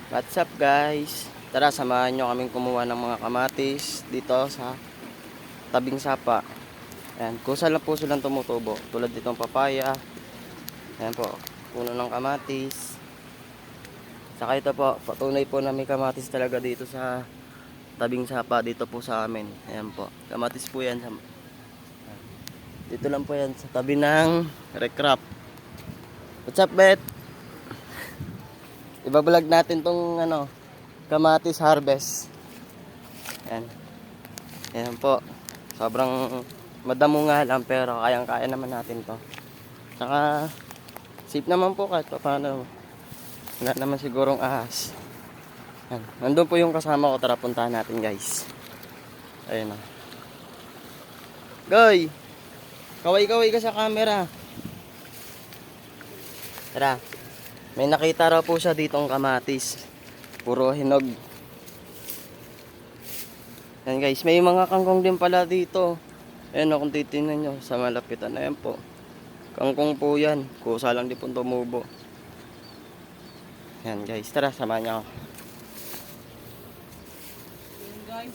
What's up guys? Tara, samahan nyo kaming kumuha ng mga kamatis dito sa tabing sapa. Ayan, kusa lang po silang tumutubo. Tulad ditong papaya. Ayan po, puno ng kamatis. Saka ito po, patunay po na may kamatis talaga dito sa tabing sapa dito po sa amin. Ayan po, kamatis po yan. Dito lang po yan sa tabi ng recrap. What's up, Bet? Ibablog natin tong kamatis harvest. Ayan. Ayan po. Sobrang madamo nga lang pero kayang-kaya naman natin to. Saka safe naman po kahit paano. Wala naman sigurong ahas. Ayan. Nandun po yung kasama ko. Tara puntahan natin guys. Ayan o. Goy! Kaway-kaway ka sa camera. Tara. May nakita raw po siya ditong kamatis. Puro hinog. Yan guys, may mga kangkong din pala dito. Ayan o, kung titignan nyo sa malapitan. Ayan po. Kangkong po yan. Kusa lang di po tumubo. Yan guys, tara samahan nyo ako. Ayan guys,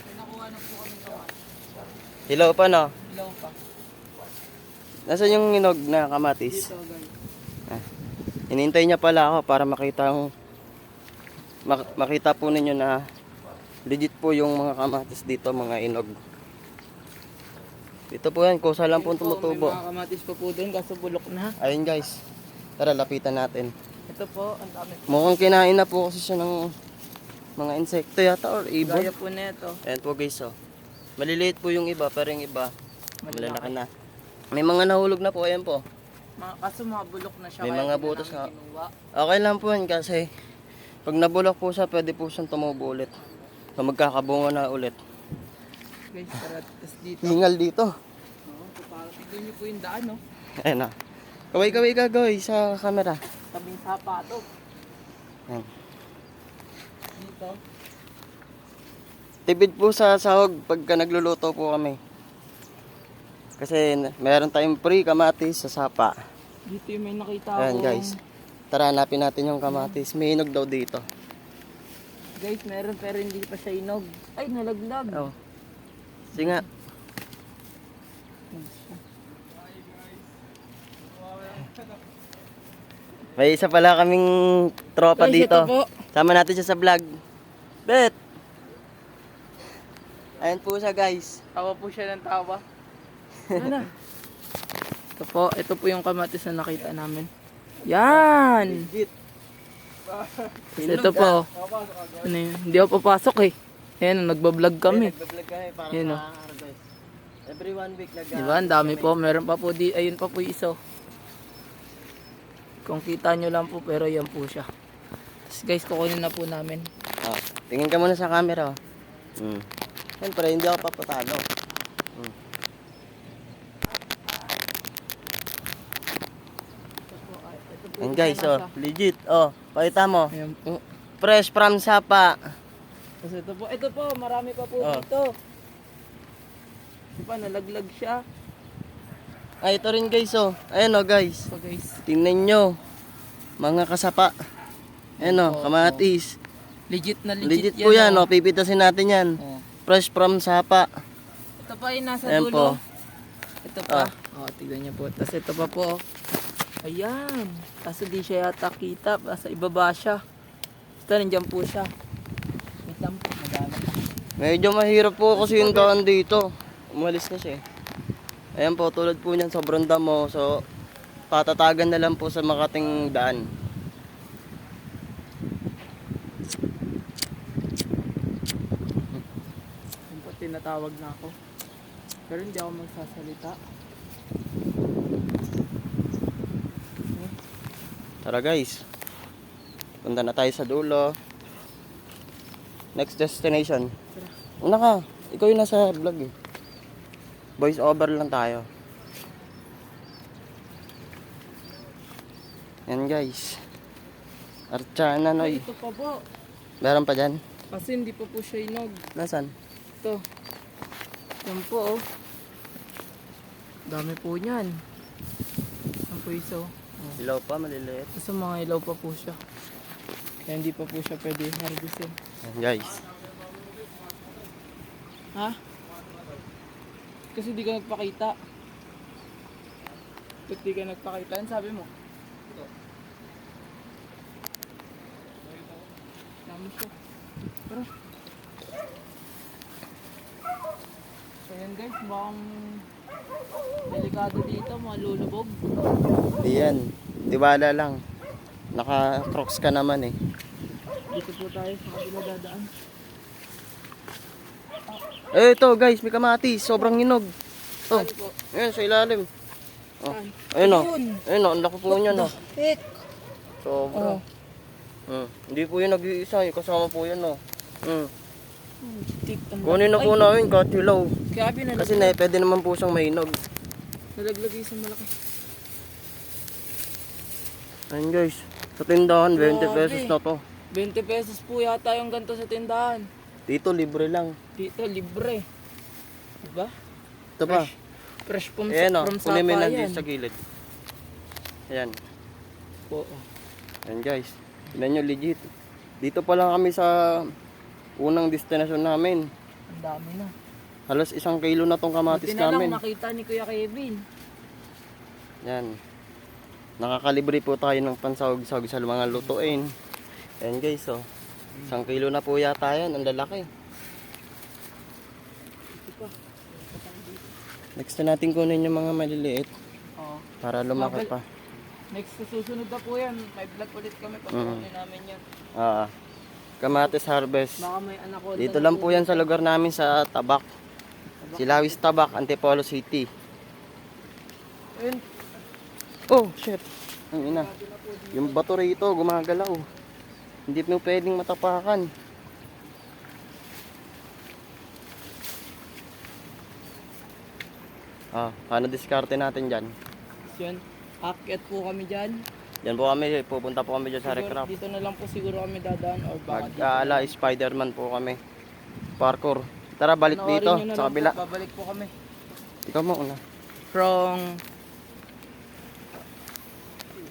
may nakuha na po kami kawan. Hilaw pa no? Ilaw pa. Nasaan yung hinog na kamatis? Dito guys. Hinintay niya pala ako para makita po ninyo na legit po yung mga kamatis dito, mga inog. Dito po yan, kusa lang po tumutubo. May mga kamatis pa po doon kaso bulok na. Ayun guys, tara lapitan natin. Ito po, ang dami. Mukhang kinain na po kasi siya ng mga insekto yata or ibon. Gaya po neto. Ayan po guys oh. Maliliit po yung iba pero yung iba malalaki Malalaki. na. May mga nahulog na po, ayan po. Kaso mga bulok na siya. May kaya mga hindi na butas namin nga. kinuha. Okay lang po yan kasi pag nabulok po siya, pwede po siyang tumubo ulit. So magkakabunga na ulit. Guys, tara. Tapos dito. Hingal dito. Oo, para tignan niyo po yung daan, no? Ayan na. Kaway-kaway ka goy sa camera. Tabing sapato. Ayan. Dito. Tipid po sa sahog pagka nagluluto po kami. Kasi meron tayong free kamatis sa sapa. Dito yung may nakita Ayan akong- guys. Tara hanapin natin yung kamatis. May hinog daw dito. Guys, meron pero hindi pa siya inog. Ay, nalaglag. Oh. Sige nga. May isa pala kaming tropa Guys, dito. ito po. Sama natin siya sa vlog. Bet! Ayan po siya guys. Tawa po siya ng tawa. Ano na? Ito po yung kamatis na nakita namin. Yan! Legit. Ito po. Ano yun? Hindi ako papasok eh. Ayan, nagbablog kami. Nagbablog kami para Yun, sa harvest. Every 1 week Diba? Ang dami po. Meron pa po di. Ayun pa po iso. Kung kita nyo lang po, pero yan po siya. Tapos guys, kukunin na po namin. Oh, tingin ka muna sa camera. Oh. Siyempre, hindi ako papatalo. Ito po Ayan yung guys, isa na oh, legit. Oh, pakita mo. siya. Ayan po. Fresh from sapa. Tapos ito po, marami pa po Oh. dito. Diba, nalaglag siya. Ay, ito rin guys, oh. Ayan oh guys. So guys, Tingnan nyo. Mga kasapa. Ayan oh, Opo. kamatis. legit na Legit po yan, oh. Pipitasin natin yan. Oh. Fresh from sapa. Ito pa yung nasa Ayan dulo. po. Ito pa. Oh, tignan niyo po. Tapos ito pa po. Ayan. Kaso di siya yata kita. Nasa ibaba siya. Ito, nandiyan po siya. Wait lang po. Madami pa. Medyo mahirap po kasi yung daan dito. Umalis na siya eh. Ayan po, tulad po niyan, sobrang damo. So, patatagan na lang po sa makating daan. Yan po, tinatawag na ako. Pero hindi ako magsasalita. Tara guys. Punta na tayo sa dulo. Next destination. Una ka, ikaw yung nasa vlog eh. Voice over lang tayo. Yan guys. Archana noy. Ito pa po. Meron pa dyan? Kasi hindi pa po siya inog. Nasaan? Ito. Yan po oh. Dami po niyan. Yan po iso. Ilaw pa, maliliit. Tapos mga ilaw pa po siya. Kaya hindi pa po siya pwede harvestin. Ayan guys. Ha? Kasi di ka nagpakita. Ba't di ka nagpakita? Ano sabi mo? Dami siya. Pero, so yan guys, mukhang delikado dito, malulubog. Diyan. Tiwala lang. Naka-crocs ka naman eh. Dito po tayo sa kabila dadaan. Eh ito guys, may kamatis. Sobrang hinog. Oh, Saan po? ayan sa ilalim. Oh. Saan? Ayun o. Ayun. Ayun o, ang laki po niyan o. Heck! Sobra. Oh. Hindi po yun nag-iisa. Yung kasama po yan o. Tik, Kunin na po namin kahit hilaw. Grabe na Kasi pwede naman po siyang mahinog. nalaglagay sa malaki. Ayun guys. Sa tindahan, 20 Grabe. pesos na to. 20 pesos po yata yung ganito sa tindahan. Dito, libre lang. Dito, libre. Diba? Ito pa. Fresh from, Ayan o. from Kunin mo Sapa yan yan. dito sa gilid. Ayan. Oo. Ayan guys. Tignan nyo legit. Dito pa lang kami sa unang destinasyon namin. Ang dami na. Halos 1 kilo na tong kamatis Buti na lang namin. nakita ni Kuya Kevin. Yan. Nakakalibre po tayo ng pansahog-sahog sa mga lutuin. Ayan guys, oh. 1 kilo na po yata yan. Ang lalaki. Next na natin kunin yung mga maliliit Oo. para lumaki pa. Next sa susunod na po yan. May vlog ulit kami pag kunin namin yan. Kamatis harvest. Baka may anak ko. Dito lang po yan sa lugar namin sa Tabak. Silawis Tabak, Antipolo City. Ayun. Oh, shit. Ang ina. Yung bato rito, gumagalaw. Hindi mo pwedeng matapakan. Paano diskarte natin dyan? Yun. Akyat po kami dyan. Yan po kami, pupunta po kami dyan sa Siguro, recraft. dito na lang po siguro kami dadaan or baka dito. Mag-aala, Spider-Man po kami. Parkour. Tara, balik Panoorin dito, nyo na sa lang kabila. Po, babalik po kami. Ikaw mo una. From...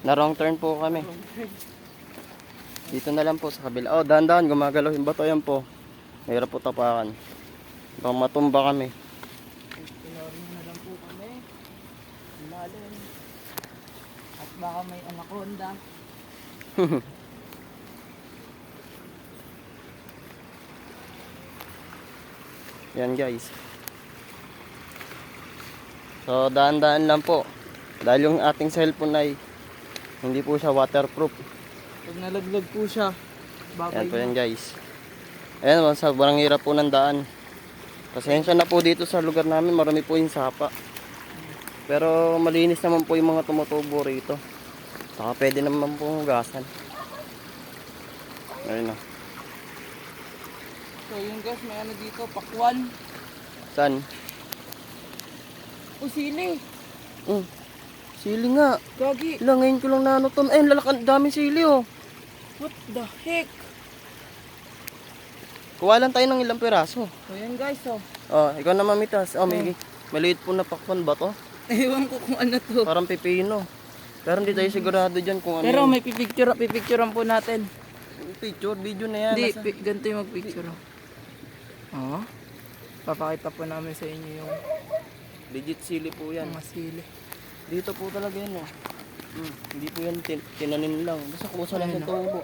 Na wrong turn po kami. Dito na lang po sa kabila. Oh, dahan-dahan, gumagalaw yung bato yan po. Mahirap po tapakan. Baka matumba kami. Panoorin nyo na lang po kami. Lalim. At baka may anaconda. Yan guys. So daan-daan lang po. Dahil yung ating cellphone ay hindi po siya waterproof. Pag nalaglag po siya, babay Yan po na. yan guys. Ayan, sobrang hirap po ng daan. Pasensya na po dito sa lugar namin, marami po yung sapa. Pero malinis naman po yung mga tumutubo rito. Saka pwede naman po hugasan. Ayun na. So yun guys, may ano dito, pakwan. Saan? O sili. Sili nga. Gagi. Ilang ngayon ko lang nanutom. Ayun, lalakan, dami sili oh. What the heck? Kuha lang tayo ng ilang piraso. So yan guys, oh. Oh, ikaw na mamitas. Oh, may maliit po na pakwan ba to? Ewan ko kung ano to. Parang pipino. Pero hindi tayo sigurado dyan kung ano. Pero yun. may pipicturean po natin. Picture, video na yan. Hindi, Nasa- ganito yung magpicture. Oh. Papakita po namin sa inyo yung Legit sili po yan. mga sili. Dito po talaga yan oh. Hindi po yan tinanim lang. Basta kusa lang Ayun, sa tubo.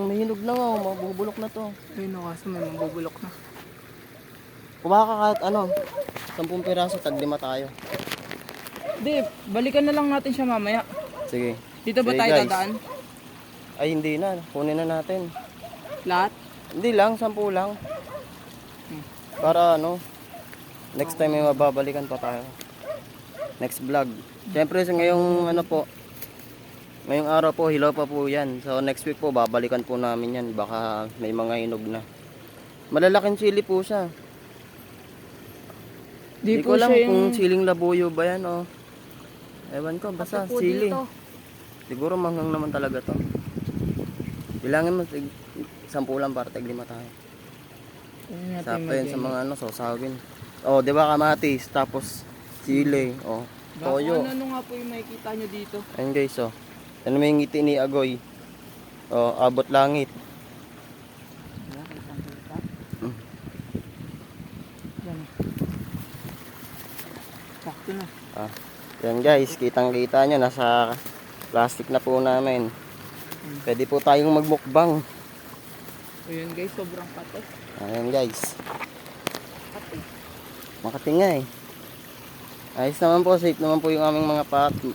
May hinog na nga oh, mabubulok na to. Ayun o, kaso may mabubulok na. Kuha ka kahit ano, 10 piraso, tag 5 tayo. Hindi, balikan na lang natin siya mamaya. Sige. Dito ba Sige, tayo guys. dadaan? Ay hindi na, kunin na natin. Lahat? Hindi lang, 10 lang. Para ano, next time may mababalikan pa tayo. Next vlog. Siyempre sa ngayong ano po, ngayong araw po, hilaw pa po yan. So next week po, babalikan po namin yan. Baka may mga hinog na. Malalaking sili po siya. Di ko alam kung siling labuyo ba yan o. Ewan ko, basta po sili. dito. Siguro manghang naman talaga to. Bilangin mo, 10 lang para tag 5 tayo. Ayun natin Sakto yan sa mag- mga ano, sasawin. Oh, di ba kamatis, tapos sili, oh, Baka toyo. ano nga po yung makikita nyo dito. Ayun guys, oh. Ano may ngiti ni Agoy? Oh, abot langit. Ah, yan guys, kitang-kita nyo, nasa plastic na po namin. Pwede po tayong magmukbang. Ayun guys, sobrang katas. Ayan guys. Kati. Makati nga eh. Ayos naman po, safe naman po yung aming mga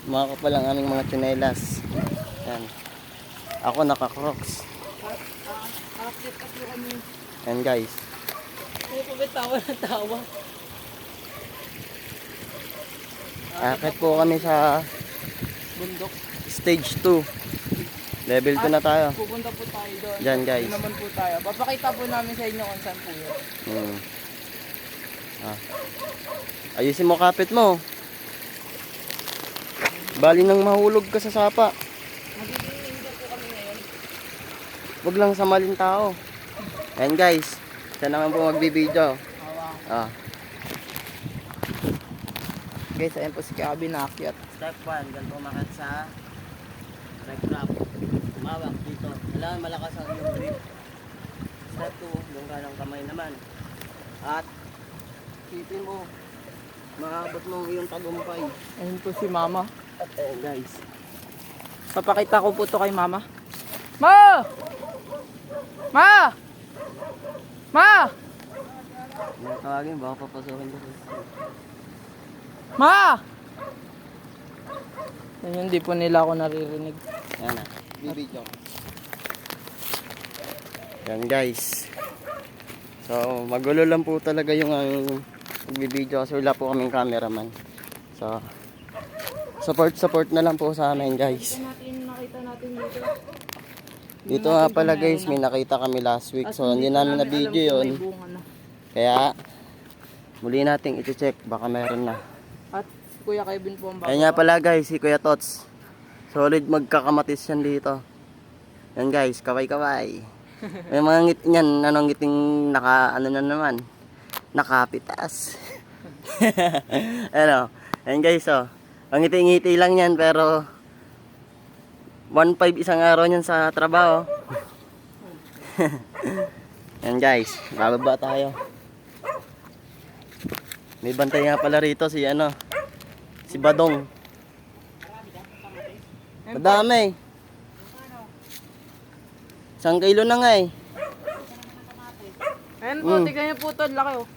mga kapal ang aming mga tsinelas. Yan. Ako naka-crocs. Akit po kami. Yan guys. Hindi po ba tawa na tawa? Akit po kami sa Bundok. stage 2. Level 2 na tayo. Pupunta po tayo doon. Diyan, guys. Doon naman po tayo. Papakita po namin sa inyo kung saan po yun. Hmm. Ah. Ayusin mo kapit mo. Bali nang mahulog ka sa sapa. Magiging linger po kami ngayon. Huwag lang sa maling tao. Ayan guys. Siya naman po magbibideo. Hawa. Ah. Guys, ayan po si Kabi naakyat. Step 1, ganito umakat sa trap. Tumawak dito. Kailangan malakas ang iyong grip. Step 2, yung kanang kamay naman. At isipin mo, maabot mo ang iyong tagumpay. Ayun po si Mama. At ayan guys. Papakita ko po to kay Mama. Ma! Ma! Ma! Mga tawagin, baka papasukin ko. Ma! Ayun, hindi po nila ako naririnig. Ayan na, bibidyo ko. Yan guys. So, magulo lang po talaga yung magbibideo kasi wala po kaming cameraman. So, support na lang po sa amin guys. Nakita natin dito. Dito nga pala guys, may nakita kami last week. So, hindi namin na video yun. Kaya, muli nating i-check. Baka meron na. At si Kuya Kevin po ang bago. Ayan nga pala guys, si Kuya Tots. Solid magkakamatis yan dito. Yan guys, kaway-kaway. May mga ngiti niyan, anong ngiting ano na naman. Nakapitas. Ano, yan guys oh. Ang ngiti-ngiti lang yan pero 1.5 isang araw niyan sa trabaho. Yan guys, bababa tayo. May bantay nga pala rito si si Badong. Madami. 1 kilo na nga eh. Ayan po, tignan niyo po ito. Ang laki oh.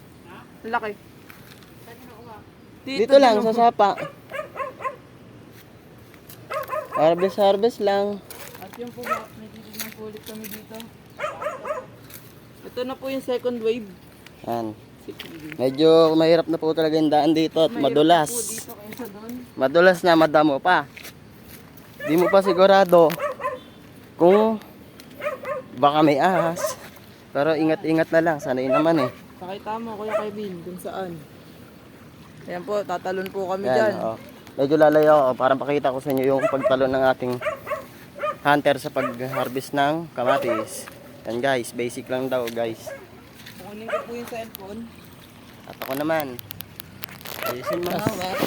Ang laki. Dito lang sa sapa. Harvest lang. At yun po, may titignan po ulit kami dito. Ito na po yung second wave. Yan. Medyo mahirap na po talaga yung daan dito at madulas. Po dito kaysa doon. Madulas na, madamo pa. Di mo pa sigurado kung baka may ahas. Pero ingat-ingat na lang, sanay naman eh. Pakita mo, Kuya Kevin, kung saan. Ayan po, tatalon po kami Yan, dyan. oh. Medyo lalayo ako para pakita ko sa inyo yung pagtalon ng ating hunter sa pag-harvest ng kamatis. Yan guys, basic lang daw guys. Kukunin ko po yung cellphone. At ako naman. Ayusin mo hawak.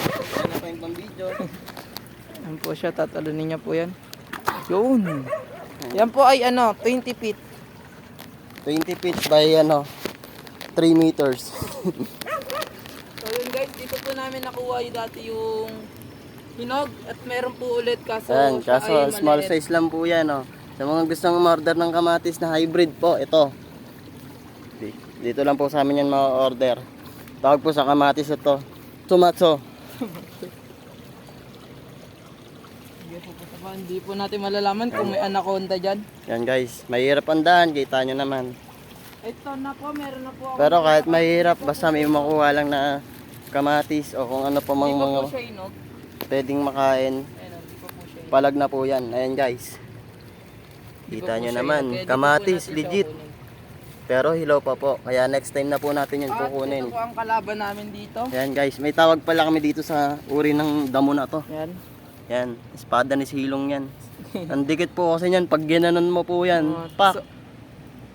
Wala pa yung pang-video. Ayan po siya, tatalunin niya po yan. Yun. Yan po ay 20 feet. 20 feet by 3 meters. So yun guys, dito po namin nakuha yung dati yung hinog at meron po ulit kaso Yan, siya kaso ay small maliit. size lang po yan. Sa mga gustong umorder ng kamatis na hybrid po, ito. Dito lang po sa amin yan ma-order. Tawag po sa kamatis ito, tomato. Hindi po natin malalaman kung may anaconda dyan. Yan guys, mahirap ang daan, kita nyo naman. Ito na po, meron na po ako. Pero kahit mahirap, basta may makuha lang na kamatis o kung ano pa mang Hindi pa mga po siya hinog. pwedeng makain, Ayun, hindi pa po siya hinog. palag na po yan. Ayan guys. Hindi pa Kita po nyo siya naman, hinog, kaya di po kamatis, natin siya legit. kukunin. Pero hilaw pa po, kaya next time na po natin yan At kukunin. ito po ang kalaban namin dito. Ayan guys, may tawag pala kami dito sa uri ng damo na to. Yan. Yan, espada ni Silong yan. Ang dikit po kasi yan, pag ginanon mo po yan, pak,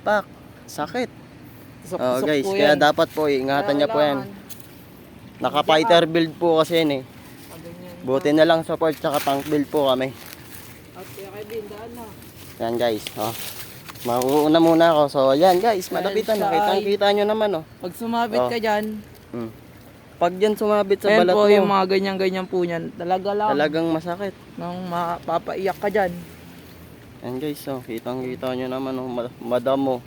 pak, sakit. Oh Tusok-tusok guys, po kaya yan. dapat po, ingatan niya po yan. Kailangan. Naka-fighter build po kasi yan eh. Ganyan. Buti na lang support tsaka tank build po kami. At kaya Kevin, daan na. Yan guys, mauuna muna ako. So yan guys, malapitan, siya ay- nakita nyo naman Pag sumabit Oh. ka dyan, Hmm. Pag yan sumabit sa Ayan balat po mo, yung mga ganyan-ganyan po niyan. Talaga lang. talagang masakit. Nang mapapaiyak ka dyan. Yan guys, oh, kitang-kita nyo naman, oh, madamo.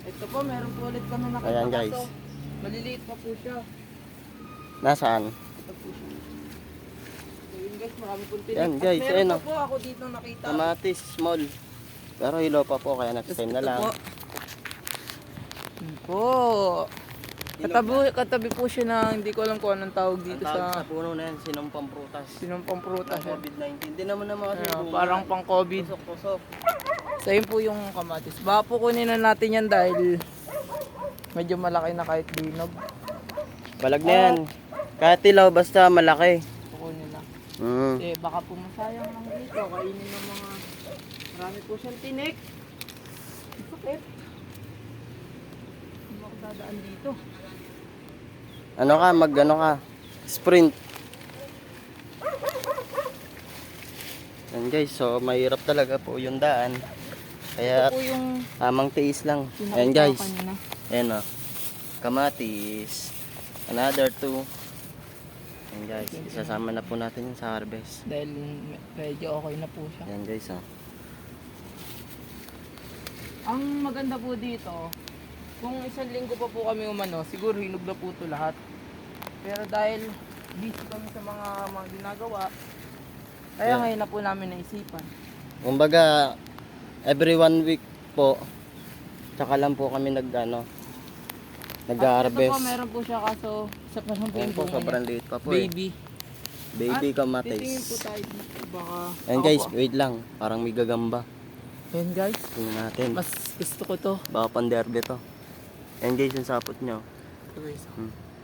Ito po, meron po ulit kami nakita. Ayan, guys. Kaso, maliliit pa po siya. Nasaan? Ito po siya. So yun guys, marami pong tinik. Yan, guys, At meron ayun, pa oh. po ako dito nakita. Kamatis, small. Pero hilaw pa po, kaya next Tapos time na ito lang. po. Yun po. Katabi po siya na hindi ko alam kung anong tawag Ang dito tawag sa sa puno na yan, sinumpang prutas. sinumpang prutas. Ng COVID-19. Hindi naman naman kasi Ayun, bunga. parang pang COVID. Tusok-tusok. So yun po yung kamatis. Baka po kunin na natin yan dahil medyo malaki na kahit linog. Balag na yan. Kahit tilaw, basta malaki. Kukunin na. Mm. Eh baka po masayang lang dito. Kainin ng mga marami po siyang tinik. Ang sakit. Hindi ako dadaan dito. Ano ka, ano ka? Sprint. Yan guys, so mahirap talaga po yung daan. Kaya Ito po yung tamang tiis lang. pinakita Ayan ko guys. kanina. Ayan o. Kamatis. Another 2. Ayan guys. Isasama na po natin yung sa harvest. Dahil medyo okay na po siya. Ayan guys o. Ang maganda po dito, kung isang linggo pa po kami umano, siguro hinog na po ito lahat. Pero dahil busy kami sa mga ginagawa, kaya Yeah. ngayon na po namin naisipan. Kumbaga, every 1 week po, tsaka lang po kami At ito nag-harvest. po, meron po siya kaso isa pa siyang Ayan po, bunga sobrang niya. liit pa po eh. Baby. Baby Titingin po kamatis. tayo dito, baka... Ayan Ako guys, po. wait lang. Parang may gagamba. Ayan guys, Tingnan natin. mas gusto ko to. Baka panderbe to. Ayan guys, yung sapot nyo. Ito guys.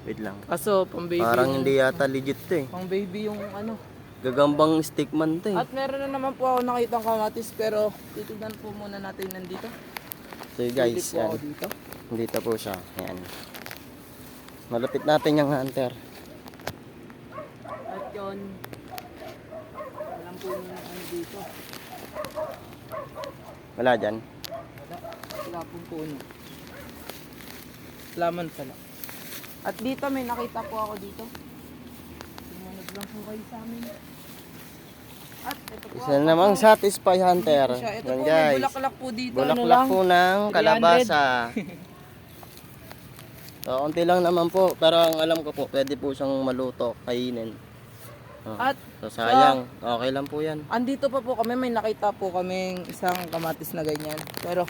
Wait lang. Kaso, pang baby Parang yung, hindi yata legit to eh. pang baby yung ano. Gagambang stickman to eh. At meron na naman po ako nakitang kamatis pero titignan po muna natin nandito. So Ulit guys, po ako yan. dito. Dito po siya. Ayan. Malapit natin yung hunter. At yun, alam po nyo ano dito. Wala dyan. Wala pong puno. Laman pala. At dito may nakita po ako dito. Tumunod lang po kayo sa amin. At ito po. Isa namang satisfy hunter. Ito siya. Ito Yan po, may guys. bulaklak po dito. ano Bulaklak lang. po ng 300. kalabasa. So, konti lang naman po. Pero ang alam ko po, pwede po siyang maluto, kainin. Oh. At So, sayang. Okay lang po yan. andito pa po kami, may nakita po kaming isang kamatis na ganyan. Pero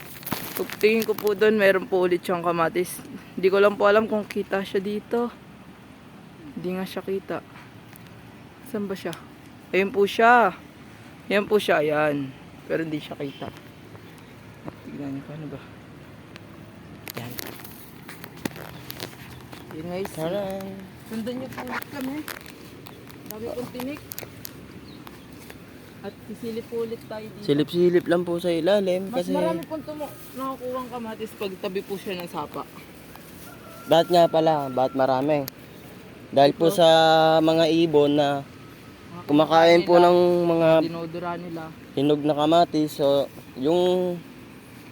tingin ko po doon, meron po ulit siyang kamatis. Hindi ko lang po alam kung kita siya dito. Hindi nga siya kita. Saan ba siya? Ayun po siya. Ayan po siya, ayan. Pero hindi siya kita. Tignan niyo, paano ba? Yan. Yun guys. Taran. Sundan niyo po ulit kami. Dami pong tinik. At sisilip po ulit tayo dito. Silip-silip lang po sa ilalim. Mas Kasi, marami pong nakakuhang kamatis pag tabi po siya ng sapa. bakit nga pala? Bakit marami? Dahil po sa mga ibon na kumakain po ng mga Dinodora nila. hinog na kamatis. So, yung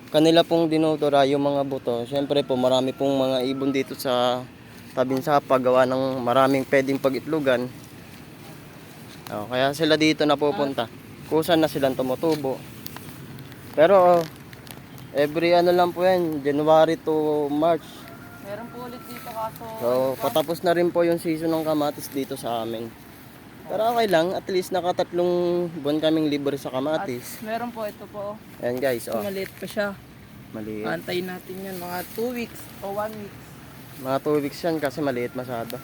kanila pong dinodora, yung mga buto. Siyempre po, marami pong mga ibon dito sa tabing sapa. Gawa ng maraming pwedeng pag-itlugan. Oh, kaya sila dito napupunta. Kusan na silang tumutubo. Pero, every ano lang po yan, January to March. Meron po ulit dito kaso. So, patapos na rin po yung season ng kamatis dito sa amin. Pero okay lang, at least nakatatlong buwan kaming libre sa kamatis. Meron po ito po. Ayan guys, oh, Maliit pa siya. maliit. Antayin natin yan mga 2 weeks o 1 week. Mga 2 weeks yan kasi maliit masyado.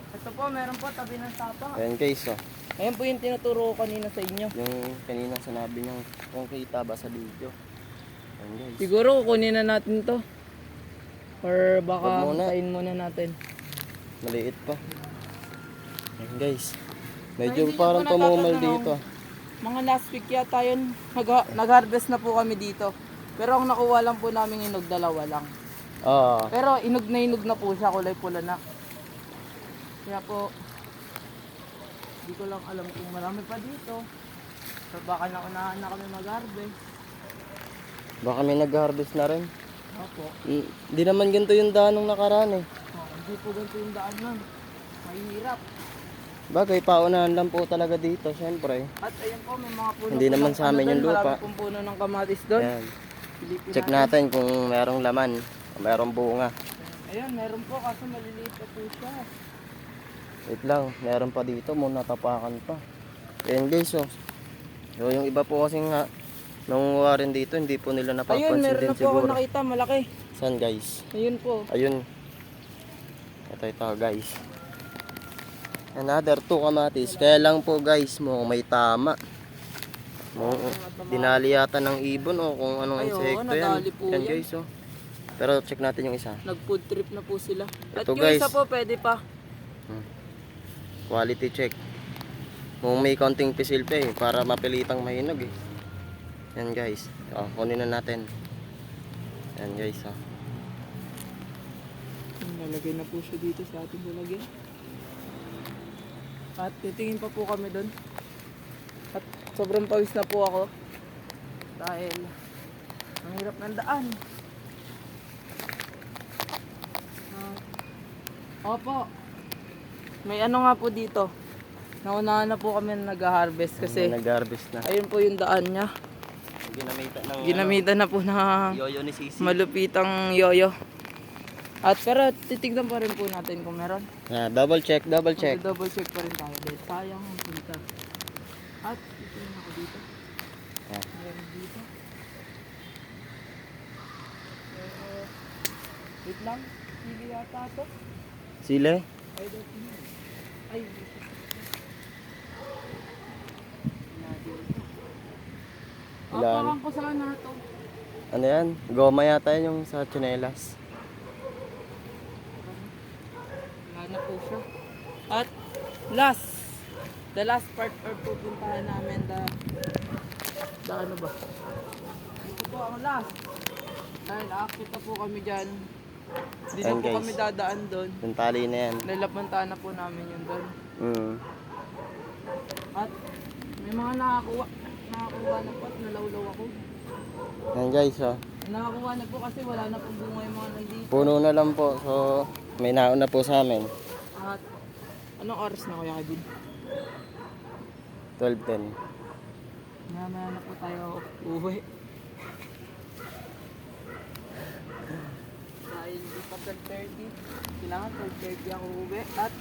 Ito po, meron po tabi ng sapa. Ayan guys, oh, Ayan po yung tinuturo ko kanina sa inyo. yung kanina sinabi niyang kung kita ba sa video. Ayan guys. Siguro kukunin na natin to. Or baka Wag muna. antayin muna natin. Maliit pa. Ayan guys. Medyo Ay, hindi parang niyo po tumumal natatanong. dito. Mga last week yata yun, nag-harvest na po kami dito. Pero ang nakuha lang po namin inog, dalawa lang. Ah, Pero inog na po siya, kulay pula na. Kaya po, hindi ko lang alam kung marami pa dito. So baka naunahan na kami mag-harvest. baka may nag-harvest na rin. Opo. Hindi naman ganito yung daan nung nakaraan eh. Oh. Hindi po ganito yung daan nun. Mahirap. Bagay, paunahan lang po talaga dito, syempre. At ayan po, may mga puno. Hindi po naman ng- sa amin doon, yung lupa. Marami pong puno ng kamatis doon. Ayan. Silipin Check natin kung merong laman, kung merong bunga. Ayan, meron po kaso maliliit pa po siya. Wait lang, meron pa dito, muna tapakan pa. Ayan guys, oh. So, yung iba po kasing nangunguha rin dito, hindi po nila Ayun, napapansin meron din na po ako siguro. nakita, malaki. Saan guys? Ayun po. Ayun. Ito guys. Another 2 kamatis. Kaya lang po guys, mo may tama. Mo dinali yata ng ibon o kung anong Ay, oo, insekto yan. nadali po Yan yan. guys, oh. Pero check natin yung isa. Nag-food trip na po sila. At Ito, yung guys. isa po, pwede pa. Quality check. Kung may konting pisil pa eh, para mapilitang mahinog eh. Yan guys. Oh, kunin na natin. Yan guys, oh. Nalagay na po siya dito sa ating lalagyan. At titingin pa po kami doon. At sobrang pawis na po ako. Dahil ang hirap ng daan. Opo. May ano nga po dito. Naunahan na po kami nag-harvest kasi Nag-harvest na. ayun po yung daan niya. Ginamitan ng Ginamitan na po na yoyo ni Sisi. malupitang yoyo. At pero titignan pa rin po natin kung meron. Double check, double check. Double check pa rin tayo dahil sayang ang punta. At titignan ako dito. Yeah. Meron dito. Wait lang. Sili yata ito. Sile? I don't know. Ay, dito. Ilan? Parang ko sana ito. Ano yan? Goma yata yan yung sa tsinelas. Wala na po siya. At the last part or pupuntahan namin the ano ba? Ito po ang last. Dahil aakit na po kami dyan. Hindi na Ayan, po guys. kami dadaan doon. Yung tali na yan. Lalapantaan na po namin yun doon. At may mga nakakuha na po at nalawlaw ako. Yan guys, oh. Nakakuha na po kasi wala na pong bunga yung mga nandito. Puno na lang po. So, may nauna po sa amin. At anong oras na kaya Kevin? 12:10. Maya na po tayo uwi. Dahil hindi pa 12:30. Kailangan 12:30 ako uwi. At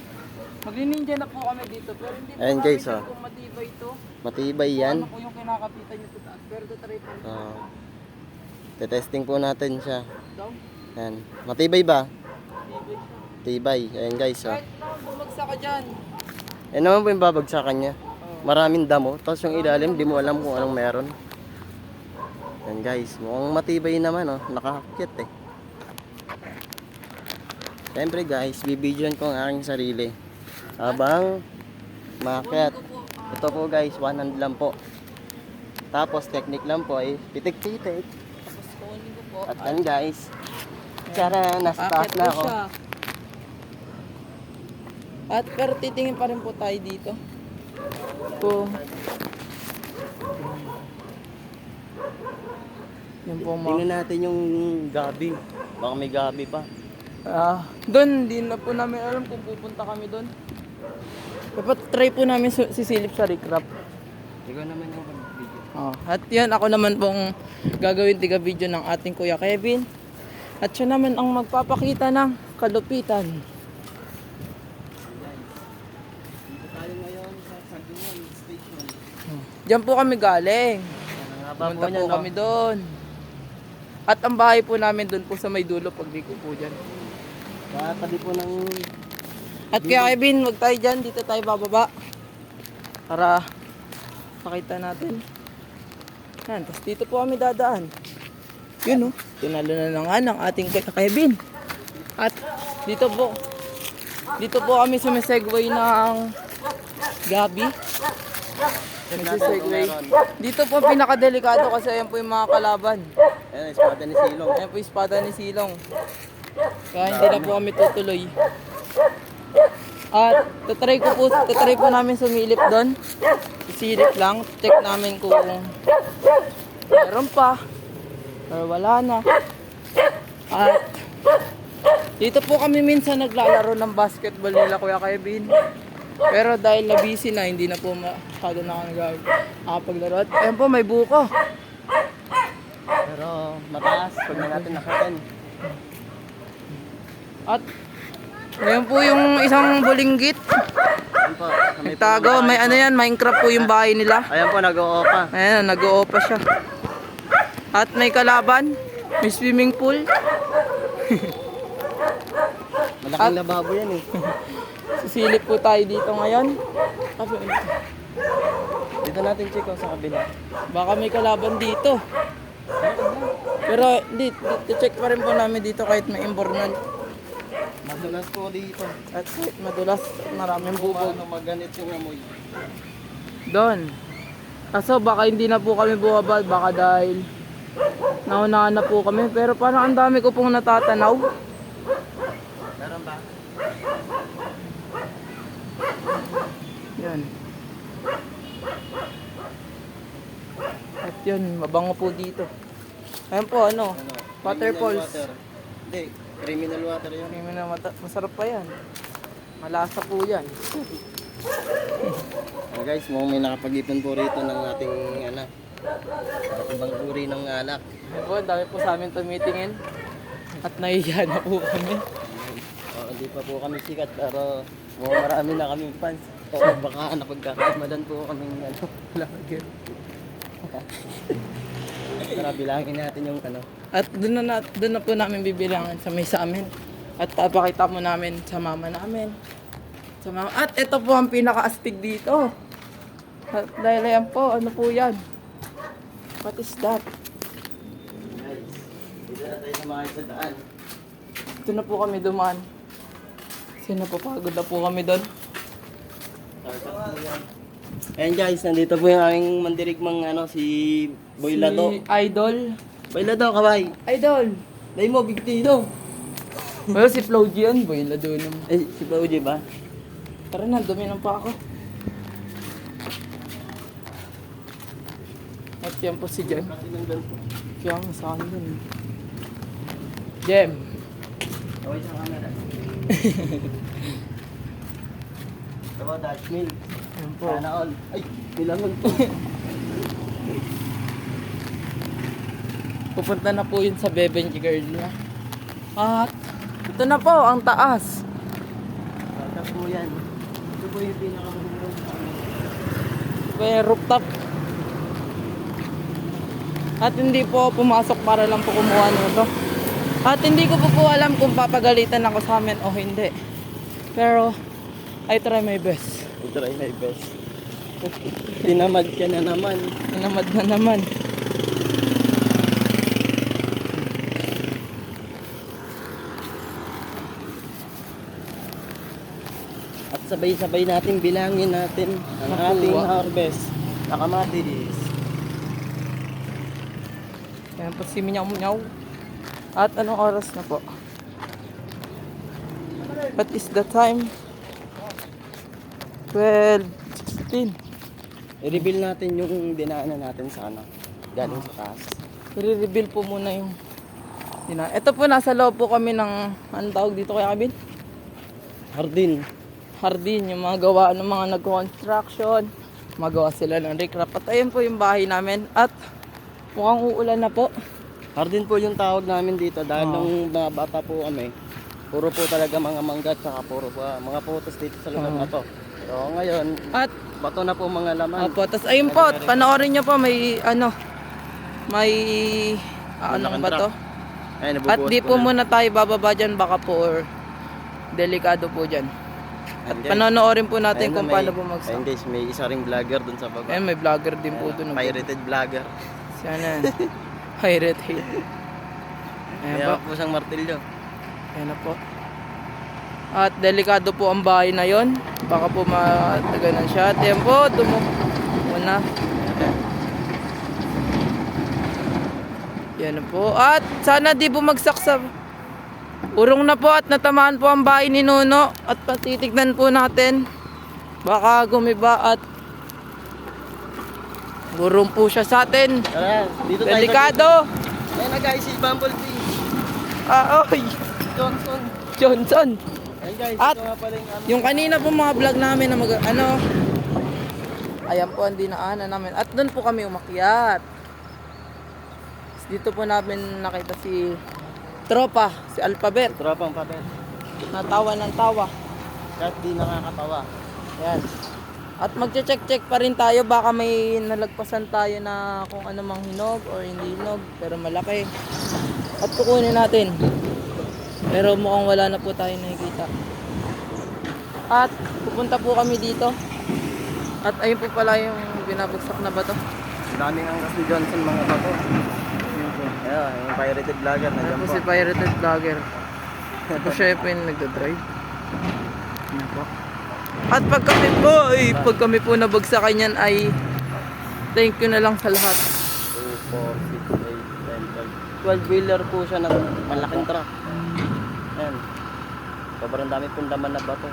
magli-ninja na po kami dito. Pero hindi po Ayan, namin guys, sure oh. kung matibay ito. Matibay yan. Ano po yung kinakapitan nyo sa taas. Pero try po Tetesting po natin siya. daw. Yan. Matibay ba? Matibay siya. Tibay. Ayan guys, oh. Kahit na bumagsak ka dyan. Yan naman po yung babagsakan niya. Maraming damo. Tapos yung ilalim, di mo alam kung anong meron. Yan guys. Mukhang matibay naman, oh. Nakakakit eh. Siyempre guys, bibidyoan ko ang aking sarili. Habang maakyat. Ito po guys, 100 lang po. Tapos technique lang po ay pitik-pitik. Tapos kunin ko po. At yan guys. Tara, nasa taas Akit na po ako. siya. At pero titingin pa rin po tayo dito. Po. Yan po mga. Tingnan natin yung gabi. Baka may gabi pa. Doon, hindi na po namin alam kung pupunta kami doon. Dapat try po namin sisilip sa recrap. Ikaw naman yung video. At yan, ako naman pong gagawin tiga video ng ating Kuya Kevin. At siya naman ang magpapakita ng kalupitan. Dito tayo ngayon sa Sagunan Station. Diyan po kami galing. Ang haba Pumunta po niya, po kami doon. At ang bahay po namin doon po sa may dulo pagliko po dyan. Katabi po ng... At kaya Kevin, wag tayo dyan. Dito tayo bababa. Para makita natin. Yan, tapos dito po kami dadaan. Yun, oh. Tinalo na nga ng ating Kuya Kevin. At dito po kami sumisegway ng gabi. Nagsisegway. Dito po pinakadelikado kasi ayan po yung mga kalaban. Ayan, espada ni Silong. Ayan po yung espada ni Silong. Kaya hindi na po kami tutuloy. At tatry po namin sumilip doon. Sisilip lang. Check namin kung meron pa. Or wala na. At Dito po kami minsan naglalaro ng basketball nila Kuya Kevin. Pero dahil na busy na, hindi na po masyado nakakapaglaro. At ayun po, may buko. Pero mataas pag na natin nakatin. At ngayon po yung isang bulinggit. Ayan po. Kami po Nagtago, may ano yan, Minecraft po yung bahay nila. Ayan po, nag-o-opa. Ayan, nag-oopa siya. At may kalaban, may swimming pool. Malaking lababo yan eh. Sisilip po tayo dito ngayon. Dito natin check sa kabila. Baka may kalaban dito. Pero check pa rin po namin dito kahit may imbornal. Madulas po dito. At kahit madulas, maraming bubog. Paano maganit yung amoy? Doon. Kaso baka hindi na po kami buwabad, baka dahil naunahan na po kami. Pero parang ang dami ko pong natatanaw. Meron ba? Yan. At yun, mabango po dito. Ayan po, ano? Ano? Waterfalls. Criminal water. Hindi, criminal water yun. Hindi mo na masarap pa yan. Malasa po yan. Guys, mukhang may nakapag-ipon po rito ng ating ano, ibang uri ng alak. Ayan po, ang dami po sa amin tumitingin. At nahihiya na po kami. Hindi pa po kami sikat pero mukhang marami na kami fans. O baka napagkakamadan po kaming ano, vlogger. Tara, bilangin natin yung ano. At doon na po namin bibilangan sa may sa amin. At papakita mo namin sa mama namin. At ito po ang pinaka-astig dito. At dahil ayan po, ano po yan? What is that? Guys, dito na tayo sumakay sa daan. Ito na po kami dumaan. Kasi napapagod na po kami doon. Ayan guys, nandito po yung aming mandirigmang ano, si Boy Lado. Si Idol. Boy Lado, kaway. Idol! Dahil mo, big tino. Well, si Flo G yun. Boy, lado naman. Eh, si Pauji ba? Tara na, duminom pa ako. At yan po si Jem. Kaya nga sa akin dun. Jem. Kaway sa camera. Diba, Dutch Mill. Yan po. Sana all. Ay, nilangon po. Pupunta na po yun sa Bebenji girl niya. At ito na po, ang taas. Bata po yan. Ito po yung pinakamagulong sa amin. May rooftop. At hindi po pumasok para lang po kumuha nito. At hindi ko po alam kung papagalitan ako sa amin o hindi. Pero, I try my best. I try my best. Tinamad ka na naman. Tinamad na naman. At sabay-sabay natin bilangin natin ang Nakuha. ating harvest na kamatis. Ayan po si Minyaw. At anong oras na po? What is the time? 12:16. I-reveal natin yung dinaanan natin sa ano, galing sa taas. I-reveal po muna yung ito po, nasa loob po kami ng anong tawag dito kaya Kabin? Hardin. Hardin, yung mga gawa ng mga nag-construction. Magawa sila ng recraft. At ayun po yung bahay namin. At mukhang uulan na po. Hardin po yung tawag namin dito dahil nung mga bata po kami, puro po talaga mga mangga at saka puro po, mga putos dito sa lugar na to. So ngayon, At bato na po mga laman. opo, tas ayun po, panoorin nyo po, may ano, may anong ba to? Ayun, At nabubuhos di po na. muna tayo bababa dyan, baka po or delikado po dyan. At Ayan, guys. panonoorin po natin Ayun kung na, paano Ayun bumagsak. guys, may isa ring vlogger dun sa baba. Ayun, may vlogger din po doon. Pirated vlogger. Sana. Pirate hate. Ayan Kaya po. po siyang martilyo. Ayan na po. At delikado po ang bahay na yon. Baka po mataganan siya. At yan po, muna. Yan na po. At sana di bumagsak sa urong na po at natamaan po ang bahay ni Nuno. At patitignan po natin. Baka gumiba at gurong po siya sa atin. Tara, dito tayo. Delikado. Ayun na guys, si Bumblebee. Ah, oy. Johnson. Johnson. Ayan guys, At ito nga pala yung ano. yung kanina po mga vlog namin na ayan po ang dinaanan namin. At doon po kami umakyat. Dito po namin nakita si Tropa, si Alphabet. Tropang papel. Natawa ng tawa. Kahit di nakakatawa. Yan. At magche-check-check pa rin tayo. Baka may nalagpasan tayo na kung ano mang hinog or hindi hinog. Pero malaki. At kukunin natin. Pero mukhang wala na po tayo nakikita. At pupunta po kami dito. At ayun po pala yung binabagsak na bato. Ang daming ang kasi Johnson mga bato. Ayan, yung pirated vlogger na Ayun dyan po po. si pirated vlogger. Ito siya po yung nagdadrive. Ano po? At pag kami po nabagsakan yan ay thank you na lang sa lahat. 2, 4, 6, 8, 10, 12 wheeler po siya ng malaking truck. Ayan. Sobrang dami pong laman na bato.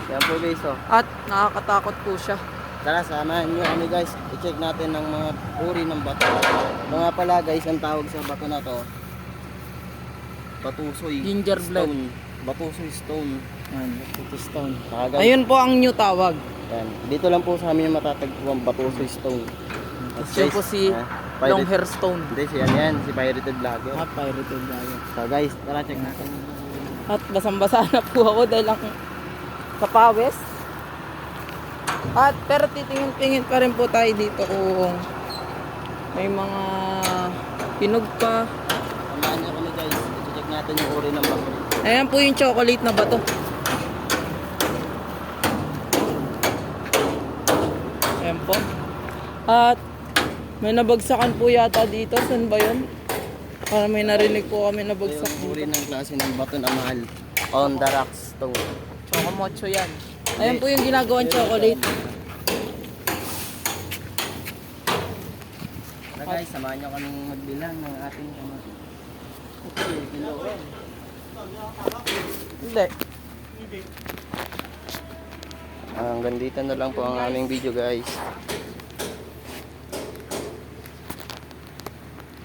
Ayan po guys, oh. At nakakatakot po siya. Tara, samahan nyo kami guys. I-check natin ng mga uri ng bato. Ito nga pala guys, ang tawag sa bato na to, Batusoy Ginger blood. Stone. Batusoy Stone. Yan, stone. Saka guys, Ayun po ang new tawag. ayan. Dito lang po sa amin yung matatagpuan Batusoy Stone. At Siya guys, po si long hair stone. Hindi, siya yan. Si Pirated Vlogger. Pirated vlogger. So guys, tara check natin. At basang-basa na po ako dahil ang kapawis. At pero titingin-tingin pa rin po tayo dito kung may mga hinog pa. Samahan nyo kami guys. I-check natin yung uri ng bato. Ayan po yung chocolate na bato. Ayan po. At may nabagsakan po yata dito. Saan ba yun? Para may narinig po kami Ito nabagsak yung uri dito. ng klase ng bato na mahal. On the rock stone. Chocomocho yan. Ayan po yung ginagawang chocolate. Tara guys, samahan nyo kaming magbilang ng ating kamay. Okay, kiloan. Hindi. Hanggang dito na lang po ang aming video guys.